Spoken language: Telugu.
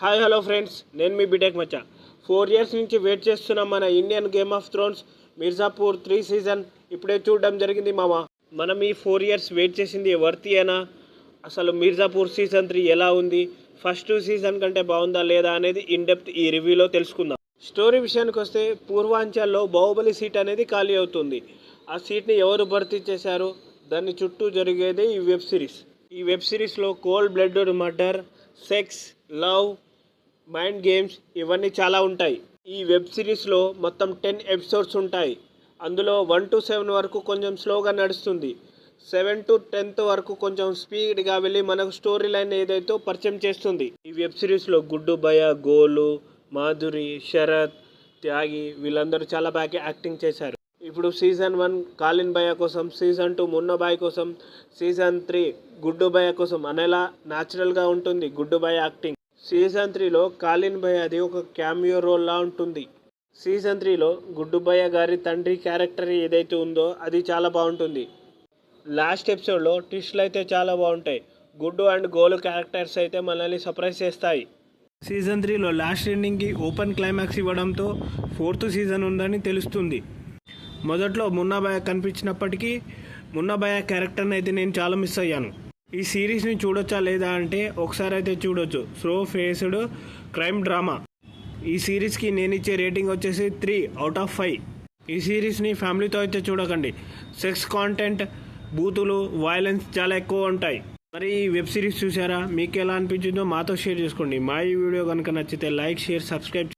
హాయ్ హలో ఫ్రెండ్స్, నేను మీ బిటెక్ మచ్చా. 4 ఇయర్స్ నుంచి వెయిట్ చేస్తున్న మన Indian game of Thrones Mirzapur 3 season ఇప్పుడే చూడడం జరిగింది మామ. మనం ఈ 4 ఇయర్స్ వెయిట్ చేసింది వర్తియేనా? అసలు మిర్జాపూర్ సీజన్ 3 ఎలా ఉంది, ఫస్ట్ 2 సీజన్ కంటే బాగుందా లేదా అనేది ఇన్ డెప్త్ ఈ రివ్యూలో తెలుసుకుందాం. స్టోరీ విషయానికి వస్తే పూర్వాంచల్లో బాహుబలి సీట్ అనేది ఖాళీ అవుతుంది. ఆ సీట్ని ఎవరు భర్తీ చేశారు, దాని చుట్టూ జరిగేదే ఈ వెబ్ సిరీస్. ఈ వెబ్ సిరీస్లో cold blooded murder, sex, love, mind games ఇవన్నీ చాలా ఉంటాయి. ఈ వెబ్ సిరీస్లో మొత్తం 10 ఎపిసోడ్స్ ఉంటాయి. అందులో 1 to 7 వరకు కొంచెం స్లోగా నడుస్తుంది. 7 to 10 వరకు కొంచెం స్పీడ్గా వెళ్ళి మనకు స్టోరీ లైన్ ఏదైతే పరిచయం చేస్తుంది. ఈ వెబ్ సిరీస్లో గుడ్డు భయ, గోలు, మాధురి, శరత్, త్యాగి వీళ్ళందరూ చాలా బాగా యాక్టింగ్ చేశారు. ఇప్పుడు సీజన్ 1 కాలిన్ భయ కోసం, సీజన్ 2 మున్నబాయ్ కోసం, సీజన్ 3 గుడ్డు భయ కోసం అనేలా న్యాచురల్గా ఉంటుంది గుడ్డు భయ యాక్టింగ్. సీజన్ 3లో కాలిన్ భయ అది ఒక క్యామియో రోల్లా ఉంటుంది. సీజన్ 3లో గుడ్డు భయ గారి తండ్రి క్యారెక్టర్ ఏదైతే ఉందో అది చాలా బాగుంటుంది. లాస్ట్ ఎపిసోడ్లో ట్విస్ట్లు అయితే చాలా బాగుంటాయి. గుడ్డు అండ్ గోలు క్యారెక్టర్స్ అయితే మనల్ని సర్ప్రైజ్ చేస్తాయి. సీజన్ 3లో లాస్ట్ ఎండింగ్కి ఓపెన్ క్లైమాక్స్ ఇవ్వడంతో 4th సీజన్ ఉందని తెలుస్తుంది. మొదట్లో మున్నాబాయ కనిపించినప్పటికీ మున్నాబాయ క్యారెక్టర్ని అయితే నేను చాలా మిస్ అయ్యాను. ఈ సిరీస్ని చూడొచ్చా లేదా అంటే ఒకసారి అయితే చూడొచ్చు. Slow faced crime drama. ఈ సిరీస్కి నేను ఇచ్చే రేటింగ్ వచ్చేసి 3 out of 5. ఈ సిరీస్ని ఫ్యామిలీతో అయితే చూడకండి. సెక్స్ కాంటెంట్, బూతులు, వైలెన్స్ చాలా ఎక్కువ ఉంటాయి. మరి ఈ వెబ్ సిరీస్ చూసారా? మీకు ఎలా అనిపించిందో మాతో షేర్ చేసుకోండి. మా ఈ వీడియో కనుక నచ్చితే లైక్, షేర్, సబ్స్క్రైబ్.